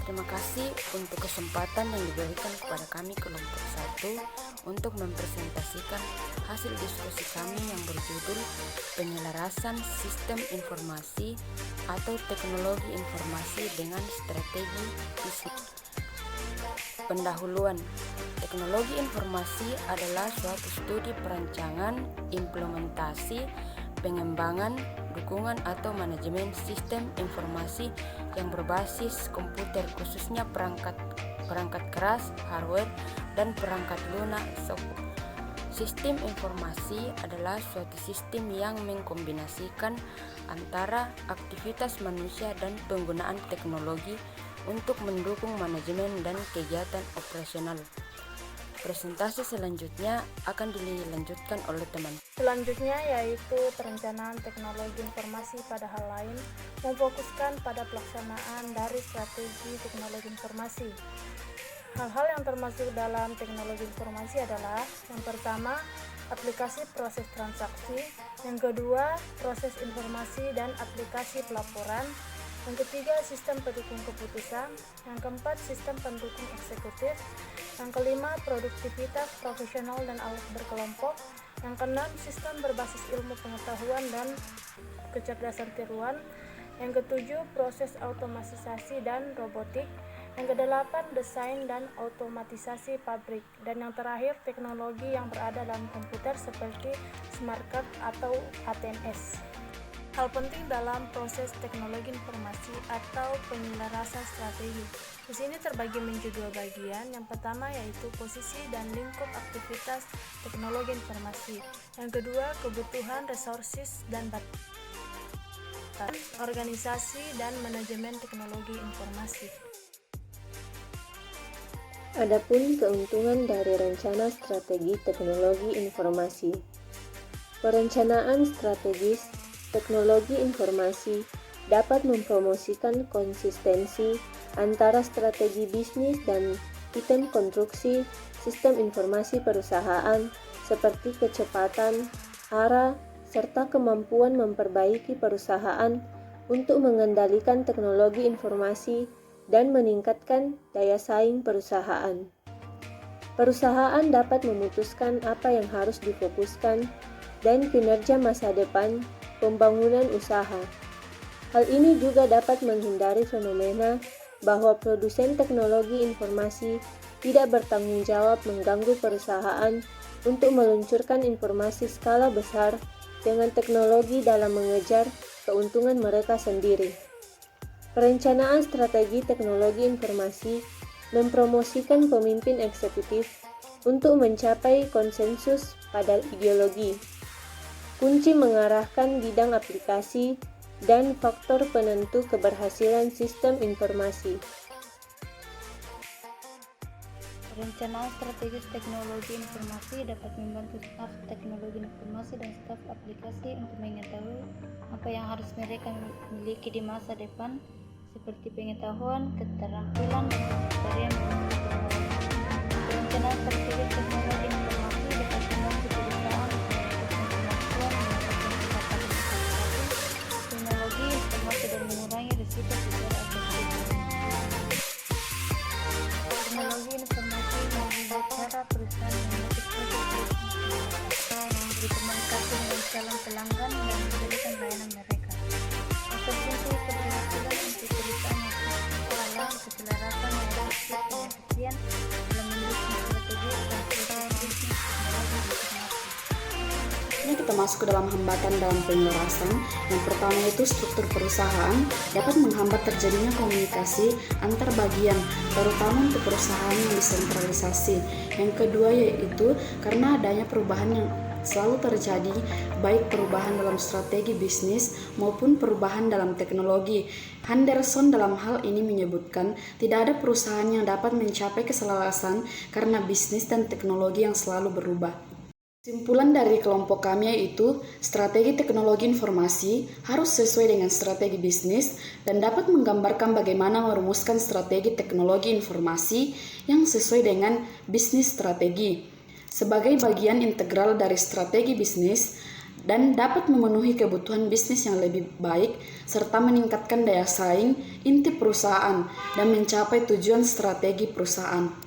Terima kasih untuk kesempatan yang diberikan kepada kami kelompok 1 untuk mempresentasikan hasil diskusi kami yang berjudul Penyelarasan Sistem Informasi atau Teknologi Informasi dengan Strategi Bisnis. Pendahuluan. Teknologi informasi adalah suatu studi perancangan, implementasi, pengembangan, dukungan atau manajemen sistem informasi yang berbasis komputer, khususnya perangkat keras, hardware, dan perangkat lunak, software. Sistem informasi adalah suatu sistem yang mengkombinasikan antara aktivitas manusia dan penggunaan teknologi untuk mendukung manajemen dan kegiatan operasional. Presentasi selanjutnya akan dilanjutkan oleh teman. Selanjutnya yaitu perencanaan teknologi informasi pada hal lain, memfokuskan pada pelaksanaan dari strategi teknologi informasi. Hal-hal yang termasuk dalam teknologi informasi adalah yang pertama, aplikasi proses transaksi, yang kedua, proses informasi dan aplikasi pelaporan, yang ketiga, sistem pendukung keputusan, yang keempat, sistem pendukung eksekutif, yang kelima, produktivitas profesional dan alat berkelompok, yang keenam, sistem berbasis ilmu pengetahuan dan kecerdasan tiruan, yang ketujuh, proses otomatisasi dan robotik, yang kedelapan, desain dan otomatisasi pabrik, dan yang terakhir, teknologi yang berada dalam komputer seperti smart card atau ATMS. Hal penting dalam proses teknologi informasi atau penyelarasan strategi. Di sini terbagi menjadi dua bagian. Yang pertama yaitu posisi dan lingkup aktivitas teknologi informasi. Yang kedua, kebutuhan resources dan batas organisasi dan manajemen teknologi informasi. Adapun keuntungan dari rencana strategi teknologi informasi. Perencanaan strategis teknologi informasi dapat mempromosikan konsistensi antara strategi bisnis dan item konstruksi sistem informasi perusahaan seperti kecepatan, arah, serta kemampuan memperbaiki perusahaan untuk mengendalikan teknologi informasi dan meningkatkan daya saing perusahaan. Perusahaan dapat memutuskan apa yang harus difokuskan dan kinerja masa depan pembangunan usaha. Hal ini juga dapat menghindari fenomena bahwa produsen teknologi informasi tidak bertanggung jawab mengganggu perusahaan untuk meluncurkan informasi skala besar dengan teknologi dalam mengejar keuntungan mereka sendiri. Perencanaan strategi teknologi informasi mempromosikan pemimpin eksekutif untuk mencapai konsensus pada ideologi, kunci mengarahkan bidang aplikasi, dan faktor penentu keberhasilan sistem informasi. Perencanaan strategis teknologi informasi dapat membantu staf teknologi informasi dan staf aplikasi untuk mengetahui apa yang harus mereka miliki di masa depan, seperti pengetahuan, keterampilan, dan keseharian teknologi. Perencanaan strategis teknologi informasi dapat membantu perusahaan teknologi informasi dan mengurangi risiko secara efektif. Teknologi informasi mengubah cara perusahaan memiliki proses berkomunikasi dengan calon pelanggan dan memberikan layanan mereka. Tertentu keberhasilan untuk perusahaan yang keselarasan dan efisien dalam mendukung strategi dan bisnis teknologi informasi. Ini kita masuk ke dalam hambatan dalam penyelarasan. Yang pertama itu struktur perusahaan dapat menghambat terjadinya komunikasi antar bagian, terutama untuk perusahaan yang desentralisasi. Yang kedua yaitu karena adanya perubahan yang selalu terjadi, baik perubahan dalam strategi bisnis maupun perubahan dalam teknologi. Henderson dalam hal ini menyebutkan tidak ada perusahaan yang dapat mencapai keselarasan karena bisnis dan teknologi yang selalu berubah. Kesimpulan dari kelompok kami yaitu strategi teknologi informasi harus sesuai dengan strategi bisnis dan dapat menggambarkan bagaimana merumuskan strategi teknologi informasi yang sesuai dengan bisnis strategi. Sebagai bagian integral dari strategi bisnis, dan dapat memenuhi kebutuhan bisnis yang lebih baik serta meningkatkan daya saing inti perusahaan dan mencapai tujuan strategi perusahaan.